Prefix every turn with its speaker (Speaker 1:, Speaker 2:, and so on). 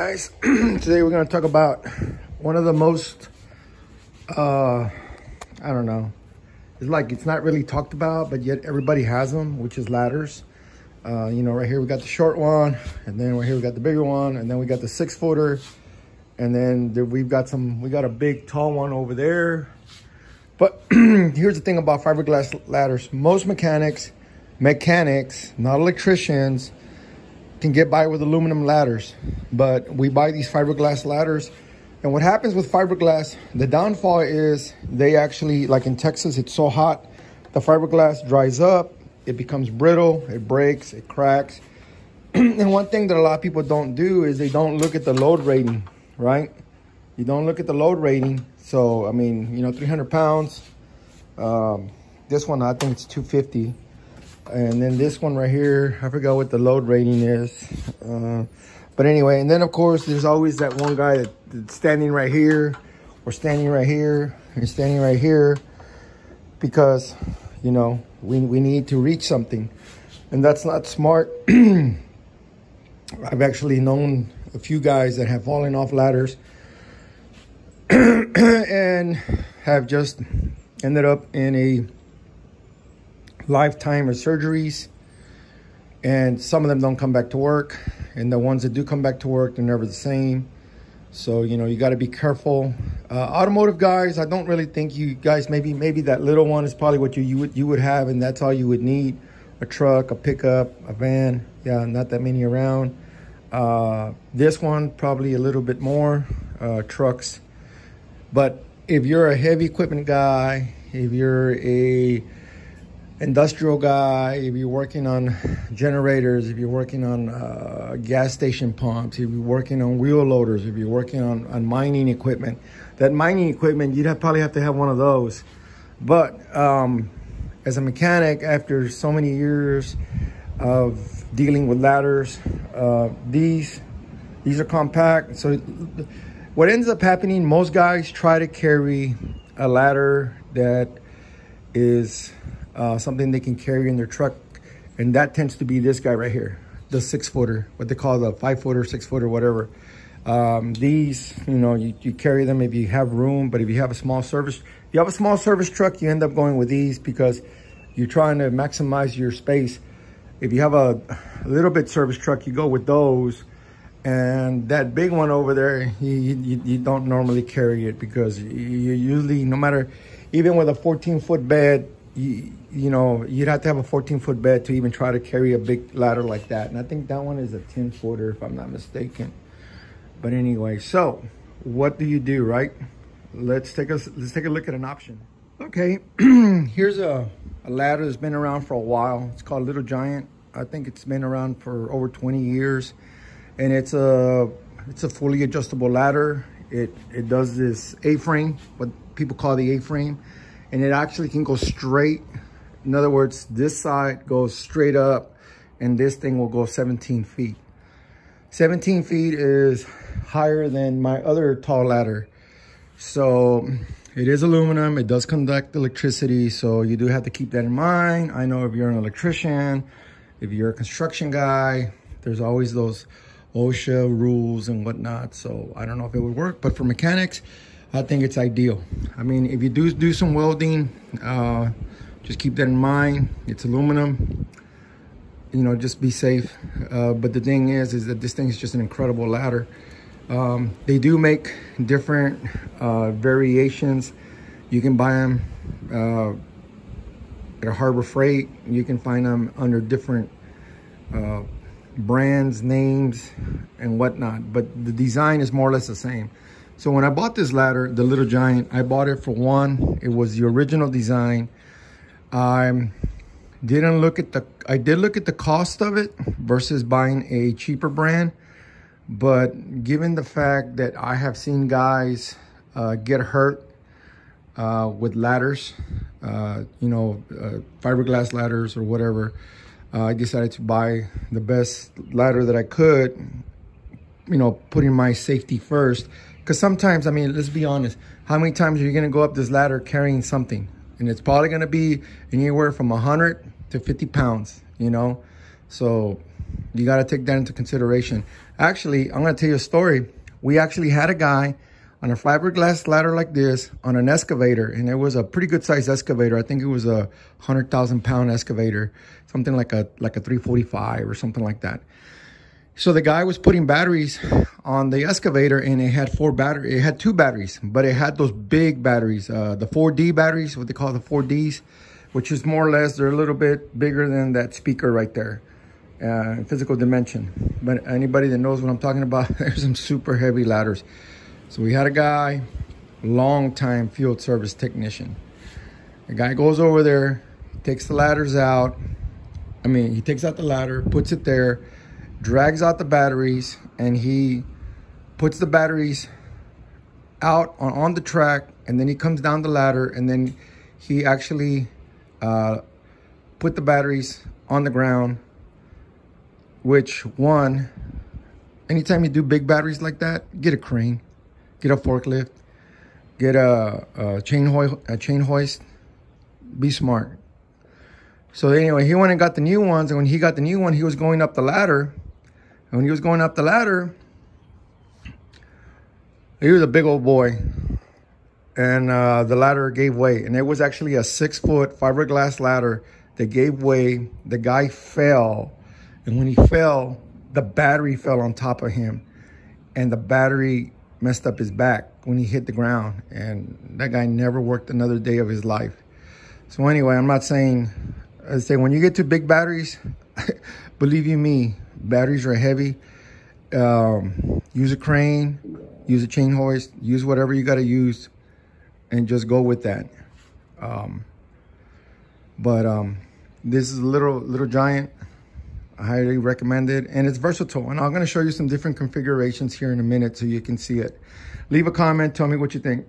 Speaker 1: guys. Today we're going to talk about one of the most, I don't know, it's like it's not really talked about, but yet everybody has them, which is ladders. You know, right here we got the short one, and then right here we got the bigger one, and then we got the 6-footer, and then we got a big tall one over there. But here's the thing about fiberglass ladders. Most mechanics, not electricians, can get by with aluminum ladders, but we buy these fiberglass ladders. And what happens with fiberglass, the downfall is they actually, like in Texas, it's so hot, the fiberglass dries up, it becomes brittle, it breaks, it cracks. And one thing that a lot of people don't do is they don't look at the load rating, right? You don't look at the load rating. So, I mean, you know, 300 pounds. This one, I think it's 250. And then this one right here, I forgot what the load rating is. But anyway, and then of course, there's always that one guy that's standing right here, or standing right here, and standing right here, because, you know, we need to reach something. And that's not smart. I've actually known a few guys that have fallen off ladders and have just ended up in a lifetime of surgeries, and some of them don't come back to work, and the ones that do come back to work, they're never the same. So, you know, you got to be careful. Automotive guys, I don't really think you guys, maybe that little one is probably what you would have, and that's all you would need. A truck, a pickup, a van. Yeah, not that many around. This one probably a little bit more, trucks. But if you're a heavy equipment guy, if you're a industrial guy, if you're working on generators, if you're working on gas station pumps, if you're working on wheel loaders, if you're working on mining equipment, that mining equipment, you'd probably have to have one of those. But as a mechanic, after so many years of dealing with ladders, these are compact. So what ends up happening, most guys try to carry a ladder that is something they can carry in their truck, and that tends to be this guy right here, the 6-footer, what they call the 5-footer, 6-footer, whatever. These, you know, you carry them if you have room, but if you have a small service, truck, you end up going with these because you're trying to maximize your space. If you have a little bit service truck, you go with those, and that big one over there, you don't normally carry it because you usually, no matter, even with a 14-foot bed, you know, you'd have to have a 14-foot bed to even try to carry a big ladder like that. And I think that one is a 10-footer, if I'm not mistaken. But anyway, so what do you do, right? Let's take a look at an option. Okay, here's a ladder that's been around for a while. It's called Little Giant. I think it's been around for over 20 years. And it's a fully adjustable ladder. It does this A-frame, what people call the A-frame. And it actually can go straight. In other words, this side goes straight up, and this thing will go 17 feet. 17 feet is higher than my other tall ladder. So it is aluminum. It does conduct electricity. So you do have to keep that in mind. I know if you're an electrician, if you're a construction guy, there's always those OSHA rules and whatnot. So I don't know if it would work, but for mechanics, I think it's ideal. I mean, if you do some welding, just keep that in mind. It's aluminum, you know, just be safe. But the thing is that this thing is just an incredible ladder. They do make different variations. You can buy them at a Harbor Freight. You can find them under different brands, names, and whatnot. But the design is more or less the same. So when I bought this ladder, the Little Giant, I bought it for one. It was the original design. I did look at the cost of it versus buying a cheaper brand. But given the fact that I have seen guys get hurt with ladders, you know, fiberglass ladders or whatever, I decided to buy the best ladder that I could, you know, putting my safety first. Because sometimes, I mean, let's be honest, how many times are you going to go up this ladder carrying something? And it's probably going to be anywhere from 100 to 50 pounds, you know? So You got to take that into consideration. Actually, I'm going to tell you a story. We actually had a guy on a fiberglass ladder like this on an excavator, and it was a pretty good sized excavator. I think it was a 100,000-pound excavator, something like a 345 or something like that. So the guy was putting batteries on the excavator, and it had it had two batteries, but it had those big batteries, the 4D batteries, what they call the 4Ds, which is more or less, they're a little bit bigger than that speaker right there, physical dimension. But anybody that knows what I'm talking about, there's some super heavy ladders. So we had a guy, long-time field service technician. The guy goes over there, takes the ladders out. He takes out the ladder, puts it there, drags out the batteries, and he puts the batteries out on the track, and then he comes down the ladder, and then he actually put the batteries on the ground, which anytime you do big batteries like that, get a crane, get a forklift, get a chain hoist, be smart. So anyway, he went and got the new ones, and when he got the new one, he was going up the ladder. And when he was going up the ladder, he was a big old boy, and the ladder gave way. And it was actually a 6-foot fiberglass ladder that gave way. The guy fell, and when he fell, the battery fell on top of him, and the battery messed up his back when he hit the ground. And that guy never worked another day of his life. So anyway, I'm not saying, I say when you get to big batteries, believe you me, batteries are heavy. Use a crane, use a chain hoist, use whatever you got to use, and just go with that. This is a little giant. I highly recommend it, and it's versatile. And I'm going to show you some different configurations here in a minute so you can see it. Leave a comment, tell me what you think.